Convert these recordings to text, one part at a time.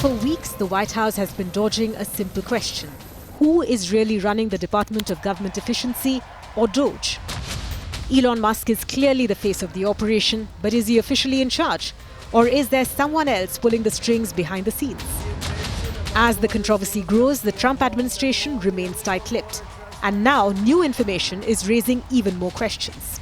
For weeks, the White House has been dodging a simple question. Who is really running the Department of Government Efficiency, or Doge? Elon Musk is clearly the face of the operation, but is he officially in charge? Or is there someone else pulling the strings behind the scenes? As the controversy grows, the Trump administration remains tight-lipped. And now, new information is raising even more questions.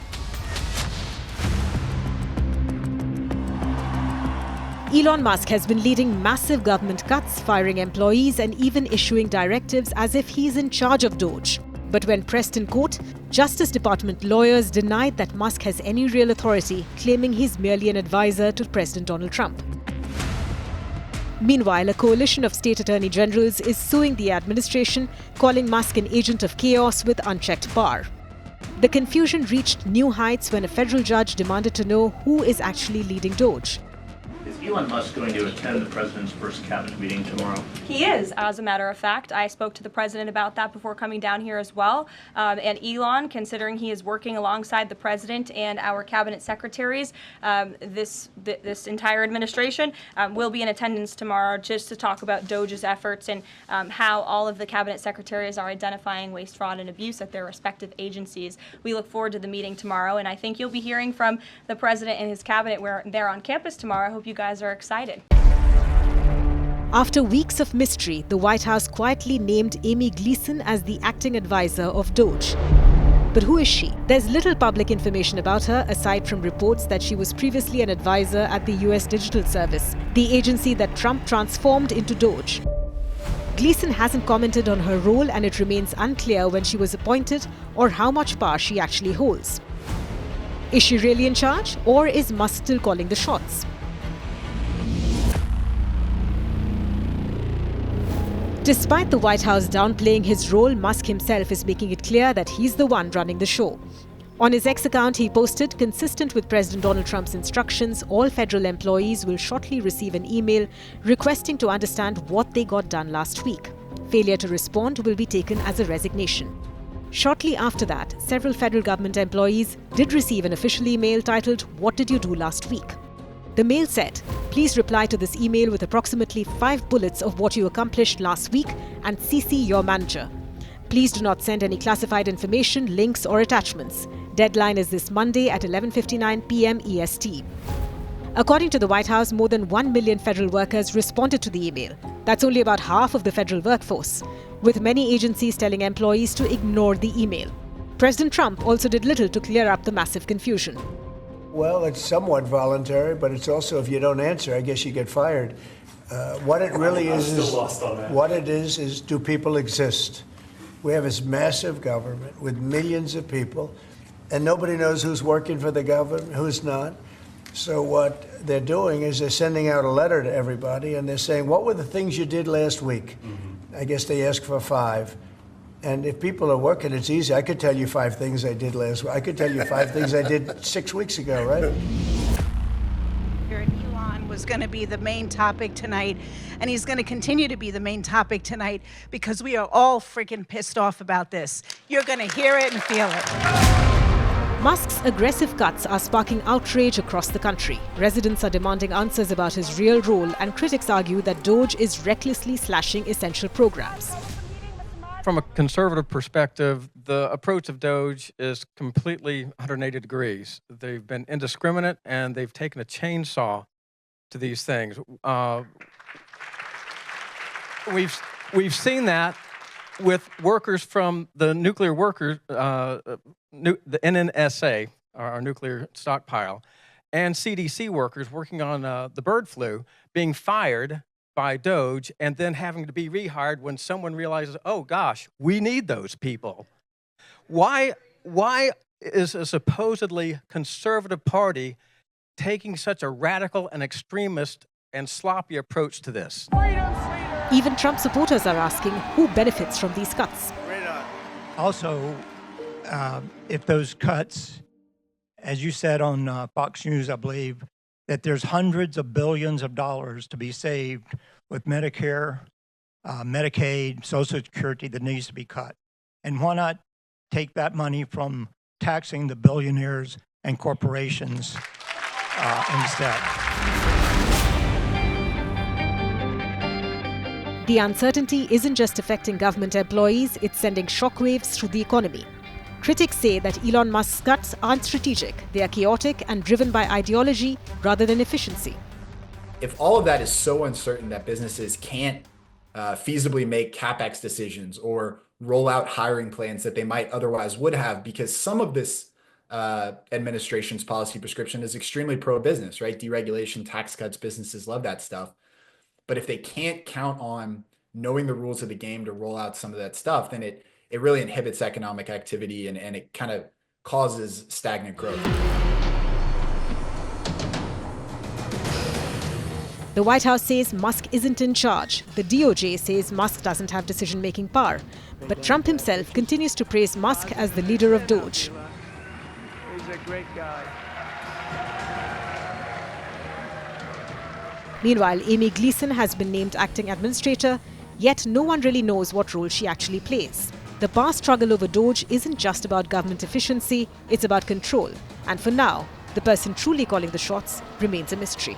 Elon Musk has been leading massive government cuts, firing employees and even issuing directives as if he's in charge of Doge. But when pressed in court, Justice Department lawyers denied that Musk has any real authority, claiming he's merely an advisor to President Donald Trump. Meanwhile, a coalition of state attorney generals is suing the administration, calling Musk an agent of chaos with unchecked power. The confusion reached new heights when a federal judge demanded to know who is actually leading Doge. Is Elon Musk going to attend the president's first cabinet meeting tomorrow? He is, as a matter of fact. I spoke to the president about that before coming down here as well. And Elon, considering he is working alongside the president and our cabinet secretaries, this entire administration will be in attendance tomorrow just to talk about Doge's efforts and how all of the cabinet secretaries are identifying waste, fraud, and abuse at their respective agencies. We look forward to the meeting tomorrow, and I think you'll be hearing from the president and his cabinet where they're on campus tomorrow. I hope you guys are excited. After weeks of mystery, the White House quietly named Amy Gleason as the acting advisor of Doge. But who is she? There's little public information about her aside from reports that she was previously an advisor at the US Digital Service, the agency that Trump transformed into Doge. Gleason hasn't commented on her role, and it remains unclear when she was appointed or how much power she actually holds. Is she really in charge, or is Musk still calling the shots? Despite the White House downplaying his role, Musk himself is making it clear that he's the one running the show. On his X account, he posted, consistent with President Donald Trump's instructions, all federal employees will shortly receive an email requesting to understand what they got done last week. Failure to respond will be taken as a resignation. Shortly after that, several federal government employees did receive an official email titled, "What did you do last week?" The mail said, "Please reply to this email with approximately 5 bullets of what you accomplished last week and CC your manager. Please do not send any classified information, links or attachments. Deadline is this Monday at 11:59 p.m. EST." According to the White House, more than 1 million federal workers responded to the email. That's only about half of the federal workforce, with many agencies telling employees to ignore the email. President Trump also did little to clear up the massive confusion. Well, it's somewhat voluntary, but it's also, if you don't answer, I guess you get fired. What it really is, do people exist? We have this massive government with millions of people, and nobody knows who's working for the government, who's not. So what they're doing is they're sending out a letter to everybody, and they're saying, what were the things you did last week? I guess they ask for 5. And if people are working, it's easy. I could tell you 5 things I did last week. I could tell you 5 things I did 6 weeks ago, right? Elon was going to be the main topic tonight, and he's going to continue to be the main topic tonight because we are all freaking pissed off about this. You're going to hear it and feel it. Musk's aggressive cuts are sparking outrage across the country. Residents are demanding answers about his real role, and critics argue that Doge is recklessly slashing essential programs. From a conservative perspective, the approach of Doge is completely 180 degrees. They've been indiscriminate, and they've taken a chainsaw to these things. We've seen that with workers from the nuclear workers, the NNSA, our nuclear stockpile, and CDC workers working on the bird flu being fired by Doge and then having to be rehired when someone realizes, oh gosh, we need those people. Why is a supposedly conservative party taking such a radical and extremist and sloppy approach to this? Even Trump supporters are asking who benefits from these cuts. Also, if those cuts, as you said on Fox News, I believe, that there's hundreds of billions of dollars to be saved with Medicare, Medicaid, Social Security that needs to be cut. And why not take that money from taxing the billionaires and corporations instead? The uncertainty isn't just affecting government employees, it's sending shockwaves through the economy. Critics say that Elon Musk's cuts aren't strategic. They are chaotic and driven by ideology rather than efficiency. If all of that is so uncertain that businesses can't feasibly make CapEx decisions or roll out hiring plans that they might otherwise would have, because some of this administration's policy prescription is extremely pro-business, right? Deregulation, tax cuts, businesses love that stuff. But if they can't count on knowing the rules of the game to roll out some of that stuff, then it really inhibits economic activity and it kind of causes stagnant growth. The White House says Musk isn't in charge. The DOJ says Musk doesn't have decision-making power. But Trump himself continues to praise Musk as the leader of Doge. He's a great guy. Meanwhile, Amy Gleason has been named acting administrator, yet no one really knows what role she actually plays. The past struggle over Doge isn't just about government efficiency, it's about control. And for now, the person truly calling the shots remains a mystery.